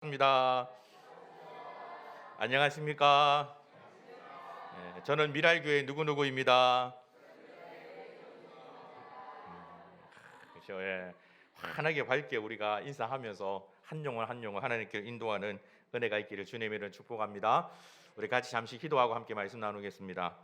입니다. 안녕하십니까? 저는 미랄교회 누구누구입니다. 그렇죠. 예. 환하게 밝게 우리가 인사하면서 한 영혼 한 영혼 하나님께 인도하는 은혜가 있기를 주님의 이름으로 축복합니다. 우리 같이 잠시 기도하고 함께 말씀 나누겠습니다.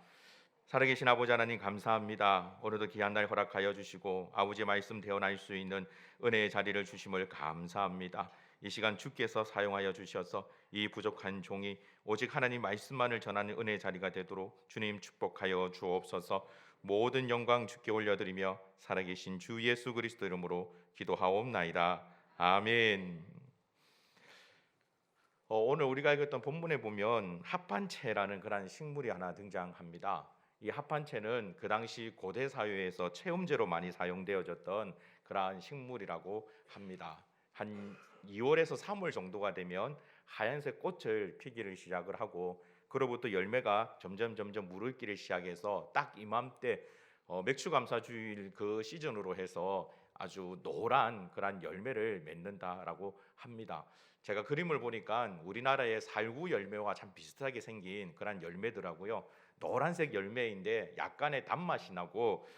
살아계신 아버지 하나님 감사합니다. 오늘도 귀한 날 허락하여 주시고 아버지의 말씀 대언할 수 있는 은혜의 자리를 주심을 감사합니다. 이 시간 주께서 사용하여 주셔서 이 부족한 종이 오직 하나님 말씀만을 전하는 은혜의 자리가 되도록 주님 축복하여 주옵소서. 모든 영광 주께 올려드리며 살아계신 주 예수 그리스도 이름으로 기도하옵나이다. 아멘. 오늘 우리가 읽었던 본문에 보면 합판체라는 그런 식물이 하나 등장합니다. 이 합판체는 그 당시 고대 사회에서 체험제로 많이 사용되어졌던 그러한 식물이라고 합니다. 한 2월에서 3월 정도가 되면 하얀색 꽃을 피기를 시작을 하고 그로부터 열매가 점점 물을 끼기 시작해서 딱 이맘때 맥추감사주일 그 시즌으로 해서 아주 노란 그런 열매를 맺는다라고 합니다. 제가 그림을 보니까 우리나라의 살구 열매와 참 비슷하게 생긴 그런 열매더라고요. 노란색 열매인데 약간의 단맛이 나고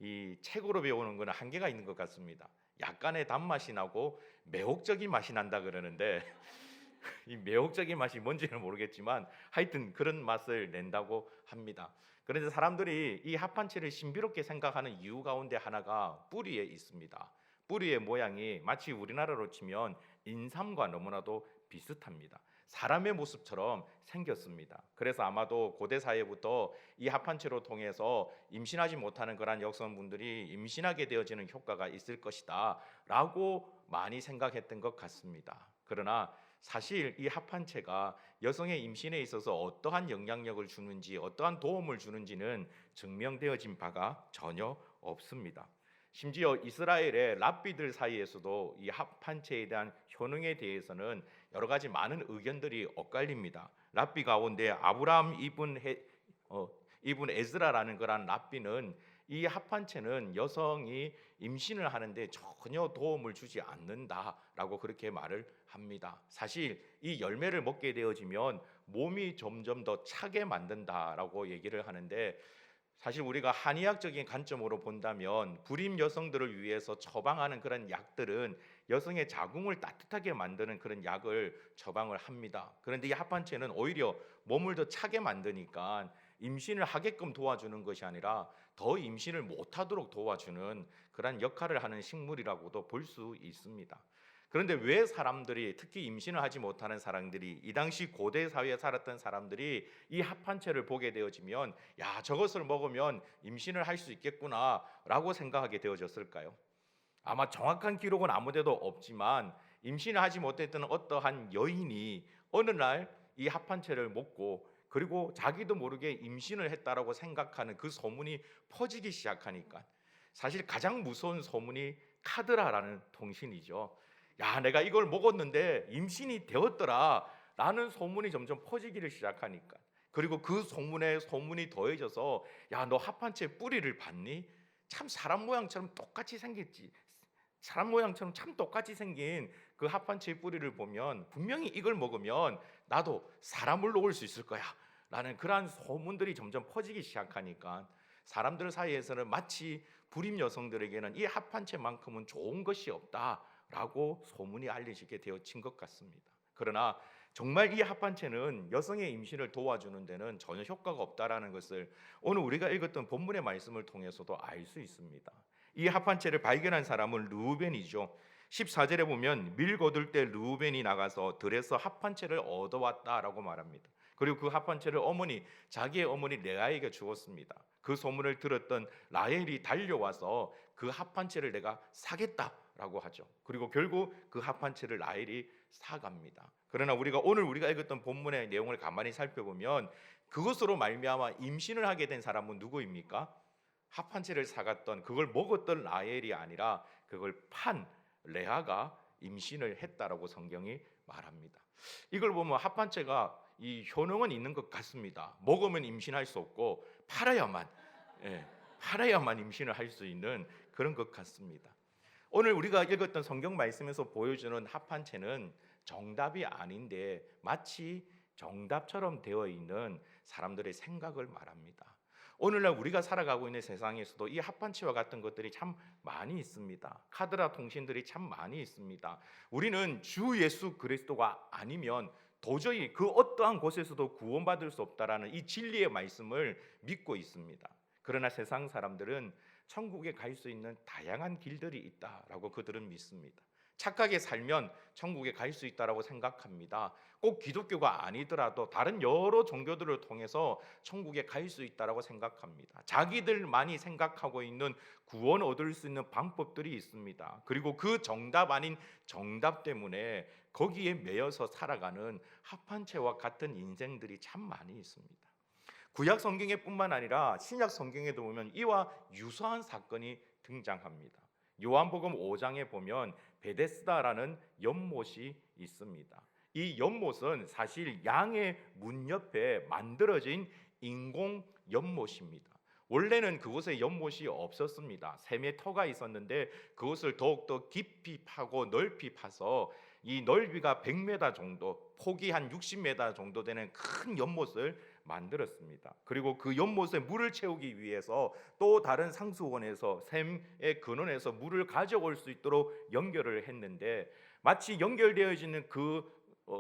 이 책으로 배우는 것은 한계가 있는 것 같습니다. 약간의 단맛이 나고 매혹적인 맛이 난다 그러는데 이 매혹적인 맛이 뭔지는 모르겠지만 하여튼 그런 맛을 낸다고 합니다. 그런데 사람들이 이 합판체를 신비롭게 생각하는 이유 가운데 하나가 뿌리에 있습니다. 뿌리의 모양이 마치 우리나라로 치면 인삼과 너무나도 비슷합니다. 사람의 모습처럼 생겼습니다. 그래서 아마도 고대 사회부터 이 합판체로 통해서 임신하지 못하는 그런 여성분들이 임신하게 되어지는 효과가 있을 것이다 라고 많이 생각했던 것 같습니다. 그러나 사실 이 합판체가 여성의 임신에 있어서 어떠한 영향력을 주는지 어떠한 도움을 주는지는 증명되어진 바가 전혀 없습니다. 심지어 이스라엘의 랍비들 사이에서도 이 합판체에 대한 효능에 대해서는 여러 가지 많은 의견들이 엇갈립니다. 랍비 가운데 아브라함 이분 에즈라라는 그런 랍비는 이 합판체는 여성이 임신을 하는데 전혀 도움을 주지 않는다라고 그렇게 말을 합니다. 사실 이 열매를 먹게 되어지면 몸이 점점 더 차게 만든다라고 얘기를 하는데 사실 우리가 한의학적인 관점으로 본다면 불임 여성들을 위해서 처방하는 그런 약들은 여성의 자궁을 따뜻하게 만드는 그런 약을 처방을 합니다. 그런데 이 합판체는 오히려 몸을 더 차게 만드니까 임신을 하게끔 도와주는 것이 아니라 더 임신을 못하도록 도와주는 그런 역할을 하는 식물이라고도 볼 수 있습니다. 그런데 왜 사람들이 특히 임신을 하지 못하는 사람들이 이 당시 고대 사회에 살았던 사람들이 이 합판체를 보게 되어지면 야 저것을 먹으면 임신을 할 수 있겠구나라고 생각하게 되어졌을까요? 아마 정확한 기록은 아무데도 없지만 임신을 하지 못했던 어떠한 여인이 어느 날 이 합판체를 먹고 그리고 자기도 모르게 임신을 했다라고 생각하는 그 소문이 퍼지기 시작하니까 사실 가장 무서운 소문이 카드라라는 통신이죠. 야, 내가 이걸 먹었는데 임신이 되었더라 라는 소문이 점점 퍼지기를 시작하니까 그리고 그 소문에 소문이 더해져서 야, 너 합판체 뿌리를 봤니? 참 사람 모양처럼 똑같이 생겼지. 사람 모양처럼 참 똑같이 생긴 그 합판체의 뿌리를 보면 분명히 이걸 먹으면 나도 사람을 놓을 수 있을 거야 라는 그러한 소문들이 점점 퍼지기 시작하니까 사람들 사이에서는 마치 불임 여성들에게는 이 합판체만큼은 좋은 것이 없다라고 소문이 알려지게 되어진 것 같습니다. 그러나 정말 이 합판체는 여성의 임신을 도와주는 데는 전혀 효과가 없다라는 것을 오늘 우리가 읽었던 본문의 말씀을 통해서도 알 수 있습니다. 이 합판체를 발견한 사람은 르우벤이죠. 14절에 보면 밀 거둘 때 르우벤이 나가서 들에서 합판체를 얻어왔다라고 말합니다. 그리고 그 합판체를 자기의 어머니 레아에게 주었습니다. 그 소문을 들었던 라헬이 달려와서 그 합판체를 내가 사겠다라고 하죠. 그리고 결국 그 합판체를 라헬이 사갑니다. 그러나 오늘 우리가 읽었던 본문의 내용을 가만히 살펴보면 그것으로 말미암아 임신을 하게 된 사람은 누구입니까? 합판체를 사갔던 그걸 먹었던 라헬이 아니라 그걸 판 레아가 임신을 했다라고 성경이 말합니다. 이걸 보면 합판체가 이 효능은 있는 것 같습니다. 먹으면 임신할 수 없고 팔아야만 임신을 할 수 있는 그런 것 같습니다. 오늘 우리가 읽었던 성경 말씀에서 보여주는 합판체는 정답이 아닌데 마치 정답처럼 되어 있는 사람들의 생각을 말합니다. 오늘날 우리가 살아가고 있는 세상에서도 이 합판치와 같은 것들이 참 많이 있습니다. 카드라 통신들이 참 많이 있습니다. 우리는 주 예수 그리스도가 아니면 도저히 그 어떠한 곳에서도 구원받을 수 없다라는 이 진리의 말씀을 믿고 있습니다. 그러나 세상 사람들은 천국에 갈 수 있는 다양한 길들이 있다라고 그들은 믿습니다. 착하게 살면 천국에 갈 수 있다라고 생각합니다. 꼭 기독교가 아니더라도 다른 여러 종교들을 통해서 천국에 갈 수 있다라고 생각합니다. 자기들만이 생각하고 있는 구원 얻을 수 있는 방법들이 있습니다. 그리고 그 정답 아닌 정답 때문에 거기에 매여서 살아가는 합판체와 같은 인생들이 참 많이 있습니다. 구약 성경에뿐만 아니라 신약 성경에도 보면 이와 유사한 사건이 등장합니다. 요한복음 5장에 보면 베데스다라는 연못이 있습니다. 이 연못은 사실 양의 문 옆에 만들어진 인공 연못입니다. 원래는 그곳에 연못이 없었습니다. 샘의 터가 있었는데 그것을 더욱더 깊이 파고 넓이 파서 이 넓이가 100m 정도, 폭이 한 60m 정도 되는 큰 연못을 만들었습니다. 그리고 그 연못에 물을 채우기 위해서 또 다른 상수원에서 샘의 근원에서 물을 가져올 수 있도록 연결을 했는데 마치 연결되어지는 그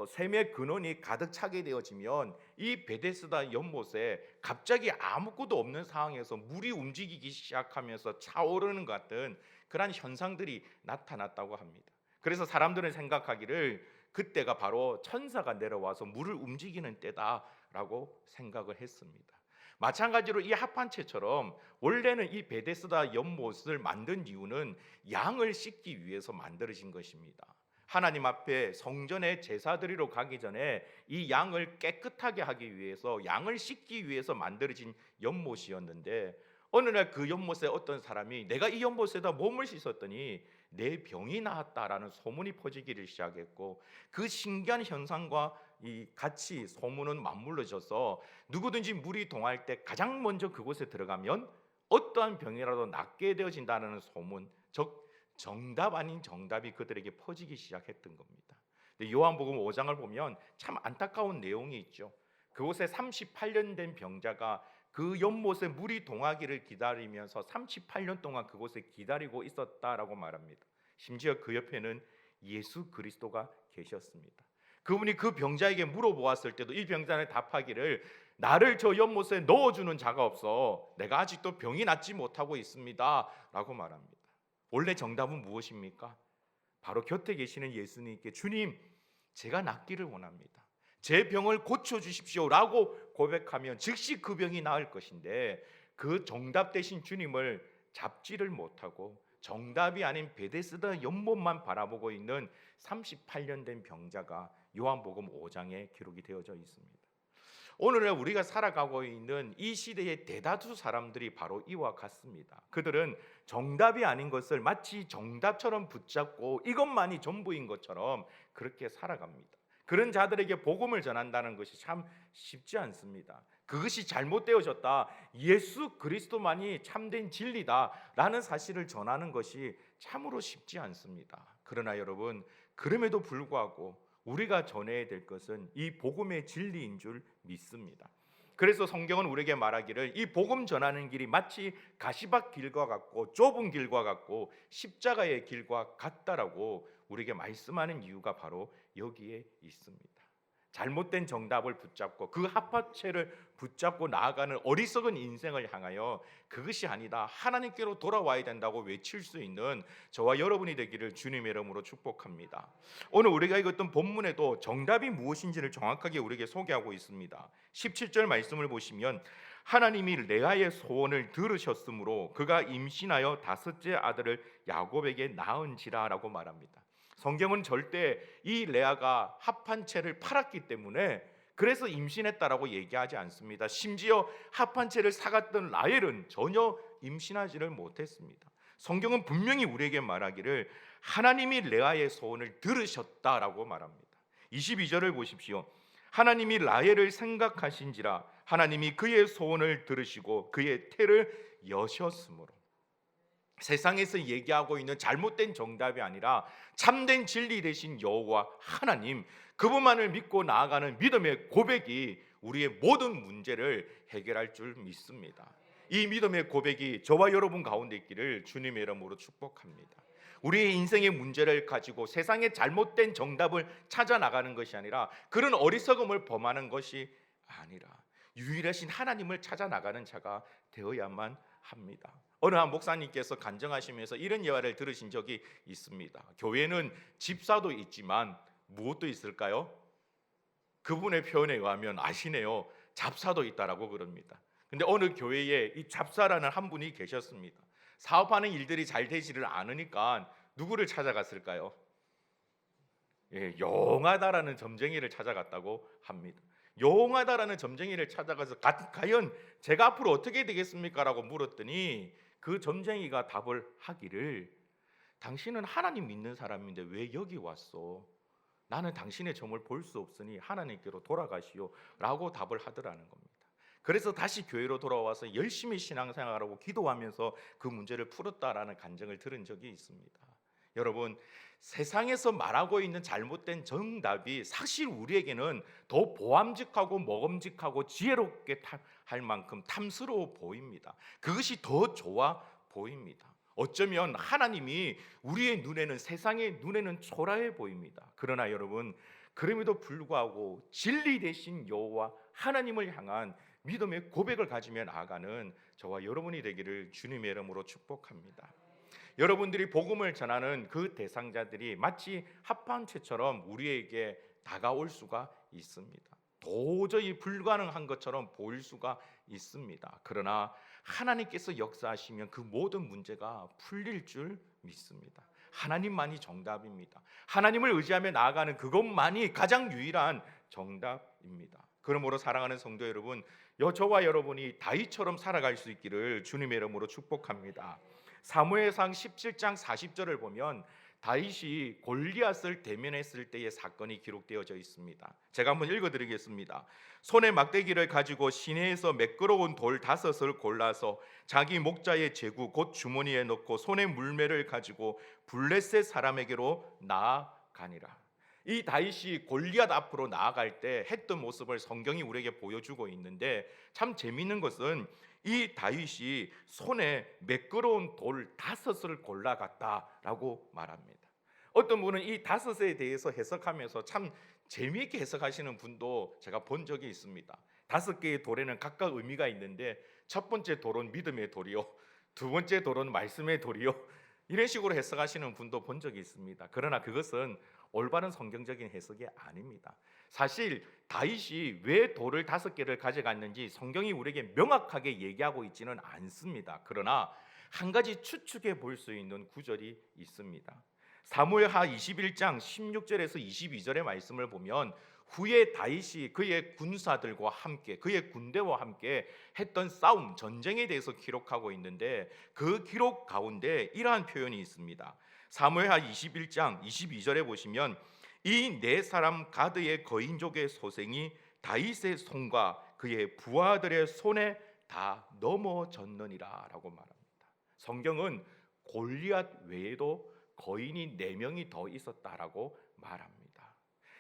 샘의 근원이 가득 차게 되어지면 이 베데스다 연못에 갑자기 아무것도 없는 상황에서 물이 움직이기 시작하면서 차오르는 것 같은 그런 현상들이 나타났다고 합니다. 그래서 사람들은 생각하기를 그때가 바로 천사가 내려와서 물을 움직이는 때다라고 생각을 했습니다. 마찬가지로 이 합판체처럼 원래는 이 베데스다 연못을 만든 이유는 양을 씻기 위해서 만들어진 것입니다. 하나님 앞에 성전에 제사 드리러 가기 전에 이 양을 깨끗하게 하기 위해서 양을 씻기 위해서 만들어진 연못이었는데 어느 날 그 연못에 어떤 사람이 내가 이 연못에다 몸을 씻었더니 내 병이 나았다라는 소문이 퍼지기를 시작했고 그 신기한 현상과 이 같이 소문은 맞물려져서 누구든지 물이 동할 때 가장 먼저 그곳에 들어가면 어떠한 병이라도 낫게 되어진다는 소문, 즉 정답 아닌 정답이 그들에게 퍼지기 시작했던 겁니다. 요한복음 5장을 보면 참 안타까운 내용이 있죠. 그곳에 38년 된 병자가 그 연못에 물이 동하기를 기다리면서 38년 동안 그곳에 기다리고 있었다라고 말합니다. 심지어 그 옆에는 예수 그리스도가 계셨습니다. 그분이 그 병자에게 물어보았을 때도 이 병자는 답하기를 나를 저 연못에 넣어주는 자가 없어 내가 아직도 병이 낫지 못하고 있습니다 라고 말합니다. 원래 정답은 무엇입니까? 바로 곁에 계시는 예수님께 주님 제가 낫기를 원합니다. 제 병을 고쳐주십시오 라고 고백하면 즉시 그 병이 나을 것인데 그 정답 대신 주님을 잡지를 못하고 정답이 아닌 베데스다 연못만 바라보고 있는 38년 된 병자가 요한복음 5장에 기록이 되어져 있습니다. 오늘날 우리가 살아가고 있는 이 시대의 대다수 사람들이 바로 이와 같습니다. 그들은 정답이 아닌 것을 마치 정답처럼 붙잡고 이것만이 전부인 것처럼 그렇게 살아갑니다. 그런 자들에게 복음을 전한다는 것이 참 쉽지 않습니다. 그것이 잘못되어졌다, 예수 그리스도만이 참된 진리다라는 사실을 전하는 것이 참으로 쉽지 않습니다. 그러나 여러분, 그럼에도 불구하고 우리가 전해야 될 것은 이 복음의 진리인 줄 믿습니다. 그래서 성경은 우리에게 말하기를 이 복음 전하는 길이 마치 가시밭 길과 같고 좁은 길과 같고 십자가의 길과 같다라고 우리에게 말씀하는 이유가 바로 여기에 있습니다. 잘못된 정답을 붙잡고 그 합합체를 붙잡고 나아가는 어리석은 인생을 향하여 그것이 아니다, 하나님께로 돌아와야 된다고 외칠 수 있는 저와 여러분이 되기를 주님의 이름으로 축복합니다. 오늘 우리가 읽었던 본문에도 정답이 무엇인지를 정확하게 우리에게 소개하고 있습니다. 17절 말씀을 보시면 하나님이 레아의 소원을 들으셨으므로 그가 임신하여 다섯째 아들을 야곱에게 낳은지라라고 말합니다. 성경은 절대 이 레아가 합한 채를 팔았기 때문에 그래서 임신했다라고 얘기하지 않습니다. 심지어 합한 채를 사갔던 라헬은 전혀 임신하지를 못했습니다. 성경은 분명히 우리에게 말하기를 하나님이 레아의 소원을 들으셨다라고 말합니다. 22절을 보십시오. 하나님이 라헬을 생각하신지라 하나님이 그의 소원을 들으시고 그의 태를 여셨으므로. 세상에서 얘기하고 있는 잘못된 정답이 아니라 참된 진리 되신 여호와 하나님, 그분만을 믿고 나아가는 믿음의 고백이 우리의 모든 문제를 해결할 줄 믿습니다. 이 믿음의 고백이 저와 여러분 가운데 있기를 주님의 이름으로 축복합니다. 우리의 인생의 문제를 가지고 세상의 잘못된 정답을 찾아 나가는 것이 아니라 그런 어리석음을 범하는 것이 아니라 유일하신 하나님을 찾아 나가는 자가 되어야만 합니다. 어느 한 목사님께서 간증하시면서 이런 예화를 들으신 적이 있습니다. 교회는 집사도 있지만 무엇도 있을까요? 그분의 표현에 의하면 아시네요. 잡사도 있다라고 그럽니다. 근데 어느 교회에 이 잡사라는 한 분이 계셨습니다. 사업하는 일들이 잘 되지를 않으니까 누구를 찾아갔을까요? 용하다라는 점쟁이를 찾아갔다고 합니다. 용하다라는 점쟁이를 찾아가서 과연 제가 앞으로 어떻게 되겠습니까? 라고 물었더니 그 점쟁이가 답을 하기를, 당신은 하나님 믿는 사람인데 왜 여기 왔어? 나는 당신의 점을 볼 수 없으니 하나님께로 돌아가시오 라고 답을 하더라는 겁니다. 그래서 다시 교회로 돌아와서 열심히 신앙생활하고 기도하면서 그 문제를 풀었다라는 간증을 들은 적이 있습니다. 여러분, 세상에서 말하고 있는 잘못된 정답이 사실 우리에게는 더 보암직하고 먹음직하고 지혜롭게 할 만큼 탐스러워 보입니다. 그것이 더 좋아 보입니다. 어쩌면 하나님이 우리의 눈에는, 세상의 눈에는 초라해 보입니다. 그러나 여러분, 그럼에도 불구하고 진리 되신 여호와 하나님을 향한 믿음의 고백을 가지며 나아가는 저와 여러분이 되기를 주님의 이름으로 축복합니다. 여러분들이 복음을 전하는 그 대상자들이 마치 합판체처럼 우리에게 다가올 수가 있습니다. 도저히 불가능한 것처럼 보일 수가 있습니다. 그러나 하나님께서 역사하시면 그 모든 문제가 풀릴 줄 믿습니다. 하나님만이 정답입니다. 하나님을 의지하며 나아가는 그것만이 가장 유일한 정답입니다. 그러므로 사랑하는 성도 여러분, 저와 여러분이 다윗처럼 살아갈 수 있기를 주님의 이름으로 축복합니다. 사무엘상 17장 40절을 보면 다윗이 골리앗을 대면했을 때의 사건이 기록되어져 있습니다. 제가 한번 읽어드리겠습니다. 손에 막대기를 가지고 시내에서 매끄러운 돌 5을 골라서 자기 목자의 제구 곧 주머니에 넣고 손에 물매를 가지고 블레셋 사람에게로 나아가니라. 이 다윗이 골리앗 앞으로 나아갈 때 했던 모습을 성경이 우리에게 보여주고 있는데, 참 재미있는 것은 이 다윗이 손에 매끄러운 돌 5을 골라갔다라고 말합니다. 어떤 분은 이 5에 대해서 해석하면서 참 재미있게 해석하시는 분도 제가 본 적이 있습니다. 5개의 돌에는 각각 의미가 있는데, 첫 번째 돌은 믿음의 돌이요, 두 번째 돌은 말씀의 돌이요, 이런 식으로 해석하시는 분도 본 적이 있습니다. 그러나 그것은 올바른 성경적인 해석이 아닙니다. 사실 다윗이 왜 돌을 5개를 가져갔는지 성경이 우리에게 명확하게 얘기하고 있지는 않습니다. 그러나 한 가지 추측해 볼 수 있는 구절이 있습니다. 사무엘하 21장 16절에서 22절의 말씀을 보면 후에 다윗이 그의 군사들과 함께, 그의 군대와 함께 했던 싸움, 전쟁에 대해서 기록하고 있는데, 그 기록 가운데 이러한 표현이 있습니다. 사무엘하 21장 22절에 보시면 이 4사람 가드의 거인족의 소생이 다윗의 손과 그의 부하들의 손에 다 넘어졌느니라 라고 말합니다. 성경은 골리앗 외에도 거인이 4명이 더 있었다라고 말합니다.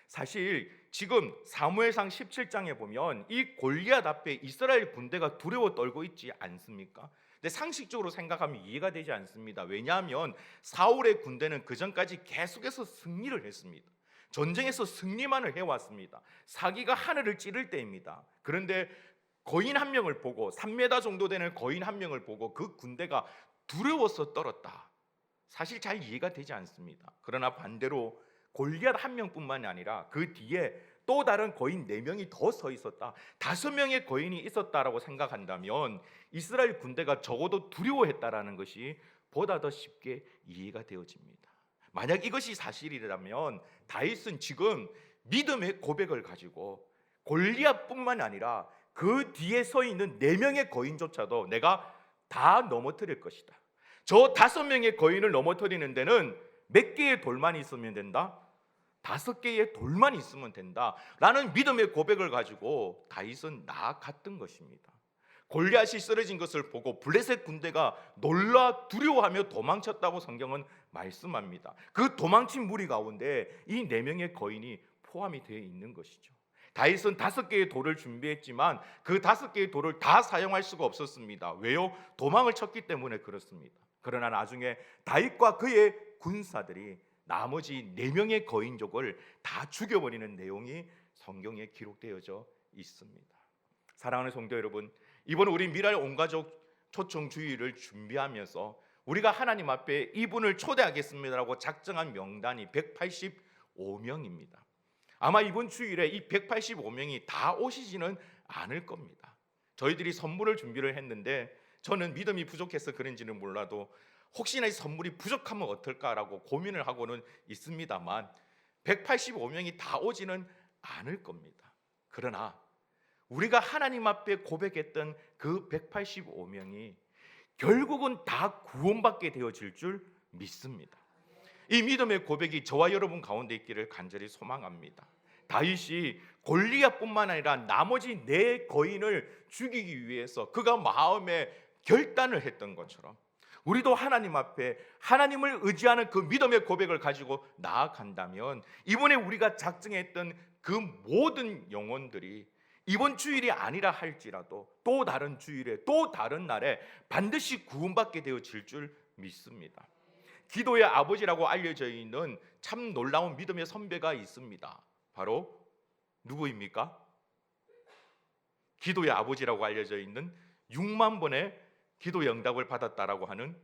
사실 지금 사무엘상 17장에 보면 이 골리앗 앞에 이스라엘 군대가 두려워 떨고 있지 않습니까? 근데 상식적으로 생각하면 이해가 되지 않습니다. 왜냐하면 사울의 군대는 그 전까지 계속해서 승리를 했습니다. 전쟁에서 승리만을 해왔습니다. 사기가 하늘을 찌를 때입니다. 그런데 거인 한 명을 보고, 3m 정도 되는 거인 한 명을 보고 그 군대가 두려워서 떨었다. 사실 잘 이해가 되지 않습니다. 그러나 반대로 골리앗 한 명뿐만이 아니라 그 뒤에 또 다른 거인 4명이 더 서 있었다, 5명의 거인이 있었다라고 생각한다면 이스라엘 군대가 적어도 두려워했다라는 것이 보다 더 쉽게 이해가 되어집니다. 만약 이것이 사실이라면 다윗은 지금 믿음의 고백을 가지고 골리앗뿐만 아니라 그 뒤에 서 있는 4명의 거인조차도 내가 다 넘어뜨릴 것이다, 저 5명의 거인을 넘어뜨리는 데는 몇 개의 돌만 있으면 된다? 5개의 돌만 있으면 된다 라는 믿음의 고백을 가지고 다윗은 나아갔던 것입니다. 골리앗이 쓰러진 것을 보고 블레셋 군대가 놀라 두려워하며 도망쳤다고 성경은 말씀합니다. 그 도망친 무리 가운데 이 4명의 거인이 포함이 되어 있는 것이죠. 다윗은 5개의 돌을 준비했지만 그 5개의 돌을 다 사용할 수가 없었습니다. 왜요? 도망을 쳤기 때문에 그렇습니다. 그러나 나중에 다윗과 그의 군사들이 나머지 4명의 거인족을 다 죽여버리는 내용이 성경에 기록되어져 있습니다. 사랑하는 성도 여러분, 이번 우리 미랄 온가족 초청 주일을 준비하면서 우리가 하나님 앞에 이분을 초대하겠습니다라고 작정한 명단이 185명입니다. 아마 이번 주일에 이 185명이 다 오시지는 않을 겁니다. 저희들이 선물을 준비를 했는데 저는 믿음이 부족해서 그런지는 몰라도 혹시나 이 선물이 부족하면 어떨까라고 고민을 하고는 있습니다만 185명이 다 오지는 않을 겁니다. 그러나 우리가 하나님 앞에 고백했던 그 185명이 결국은 다 구원받게 되어질 줄 믿습니다. 이 믿음의 고백이 저와 여러분 가운데 있기를 간절히 소망합니다. 다윗이 골리앗뿐만 아니라 나머지 4 거인을 죽이기 위해서 그가 마음에 결단을 했던 것처럼 우리도 하나님 앞에 하나님을 의지하는 그 믿음의 고백을 가지고 나아간다면 이번에 우리가 작정했던 그 모든 영혼들이 이번 주일이 아니라 할지라도 또 다른 주일에 또 다른 날에 반드시 구원받게 되어질 줄 믿습니다. 기도의 아버지라고 알려져 있는 참 놀라운 믿음의 선배가 있습니다. 바로 누구입니까? 기도의 아버지라고 알려져 있는 6만 번의 기도 응답을 받았다라고 하는,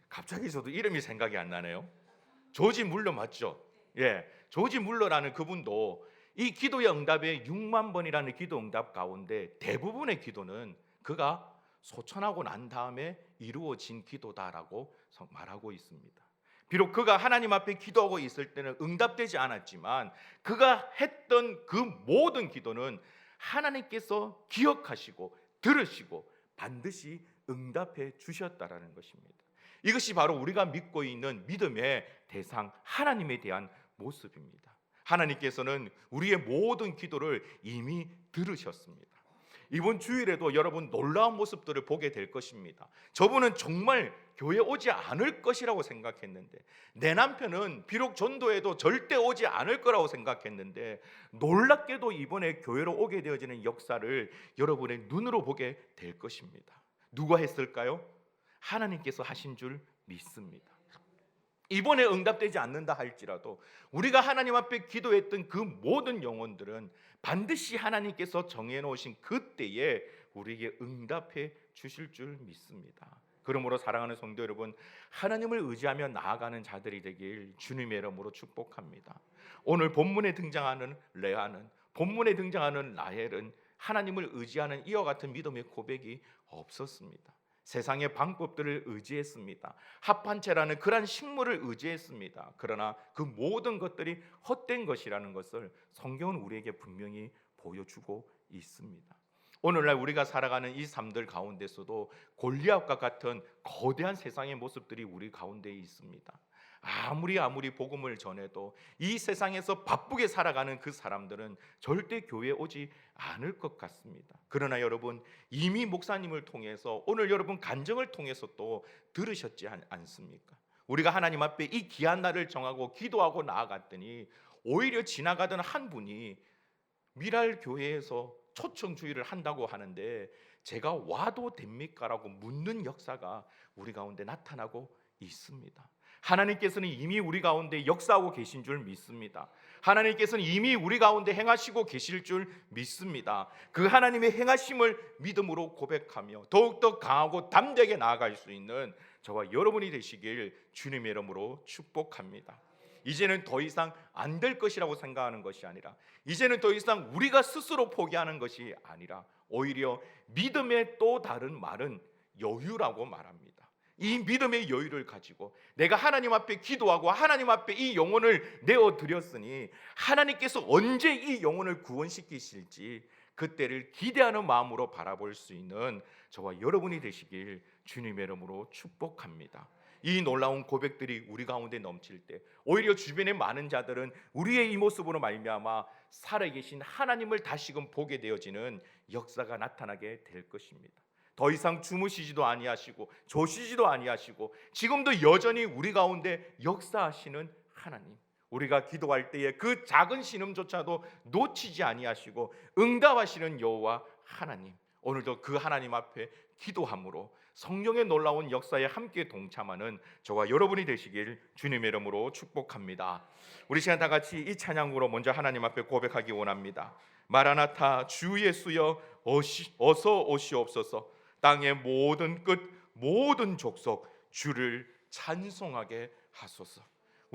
갑자기 저도 이름이 생각이 안 나네요. 조지 물러 맞죠? 예, 조지 물러라는 그분도 이 기도의 응답의 6만 번이라는 기도 응답 가운데 대부분의 기도는 그가 소천하고 난 다음에 이루어진 기도다라고 말하고 있습니다. 비록 그가 하나님 앞에 기도하고 있을 때는 응답되지 않았지만 그가 했던 그 모든 기도는 하나님께서 기억하시고 들으시고 반드시 응답해 주셨다라는 것입니다. 이것이 바로 우리가 믿고 있는 믿음의 대상 하나님에 대한 모습입니다. 하나님께서는 우리의 모든 기도를 이미 들으셨습니다. 이번 주일에도 여러분 놀라운 모습들을 보게 될 것입니다. 저분은 정말 교회 오지 않을 것이라고 생각했는데, 내 남편은 비록 전도해도 절대 오지 않을 거라고 생각했는데 놀랍게도 이번에 교회로 오게 되어지는 역사를 여러분의 눈으로 보게 될 것입니다. 누가 했을까요? 하나님께서 하신 줄 믿습니다. 이번에 응답되지 않는다 할지라도 우리가 하나님 앞에 기도했던 그 모든 영혼들은 반드시 하나님께서 정해놓으신 그때에 우리에게 응답해 주실 줄 믿습니다. 그러므로 사랑하는 성도 여러분, 하나님을 의지하며 나아가는 자들이 되길 주님의 이름으로 축복합니다. 오늘 본문에 등장하는 레아는, 본문에 등장하는 라헬은 하나님을 의지하는 이와 같은 믿음의 고백이 없었습니다. 세상의 방법들을 의지했습니다. 합한채라는 그러한 식물을 의지했습니다. 그러나 그 모든 것들이 헛된 것이라는 것을 성경은 우리에게 분명히 보여주고 있습니다. 오늘날 우리가 살아가는 이 삶들 가운데서도 골리앗과 같은 거대한 세상의 모습들이 우리 가운데 있습니다. 아무리 복음을 전해도 이 세상에서 바쁘게 살아가는 그 사람들은 절대 교회에 오지 않을 것 같습니다. 그러나 여러분, 이미 목사님을 통해서 오늘 여러분 간증을 통해서 또 들으셨지 않습니까? 우리가 하나님 앞에 이 귀한 날을 정하고 기도하고 나아갔더니 오히려 지나가던 한 분이 미랄 교회에서 초청 주일을 한다고 하는데 제가 와도 됩니까? 라고 묻는 역사가 우리 가운데 나타나고 있습니다. 하나님께서는 이미 우리 가운데 역사하고 계신 줄 믿습니다. 하나님께서는 이미 우리 가운데 행하시고 계실 줄 믿습니다. 그 하나님의 행하심을 믿음으로 고백하며 더욱더 강하고 담대하게 나아갈 수 있는 저와 여러분이 되시길 주님의 이름으로 축복합니다. 이제는 더 이상 안 될 것이라고 생각하는 것이 아니라, 이제는 더 이상 우리가 스스로 포기하는 것이 아니라 오히려 믿음의 또 다른 말은 여유라고 말합니다. 이 믿음의 여유를 가지고 내가 하나님 앞에 기도하고 하나님 앞에 이 영혼을 내어드렸으니 하나님께서 언제 이 영혼을 구원시키실지 그때를 기대하는 마음으로 바라볼 수 있는 저와 여러분이 되시길 주님의 이름으로 축복합니다. 이 놀라운 고백들이 우리 가운데 넘칠 때 오히려 주변의 많은 자들은 우리의 이 모습으로 말미암아 살아계신 하나님을 다시금 보게 되어지는 역사가 나타나게 될 것입니다. 더 이상 주무시지도 아니하시고 조시지도 아니하시고 지금도 여전히 우리 가운데 역사하시는 하나님, 우리가 기도할 때에 그 작은 신음조차도 놓치지 아니하시고 응답하시는 여호와 하나님, 오늘도 그 하나님 앞에 기도함으로 성령의 놀라운 역사에 함께 동참하는 저와 여러분이 되시길 주님의 이름으로 축복합니다. 우리 시간 다 같이 이 찬양으로 먼저 하나님 앞에 고백하기 원합니다. 마라나타, 주 예수여 어서 오시옵소서. 땅의 모든 끝 모든 족속 주를 찬송하게 하소서.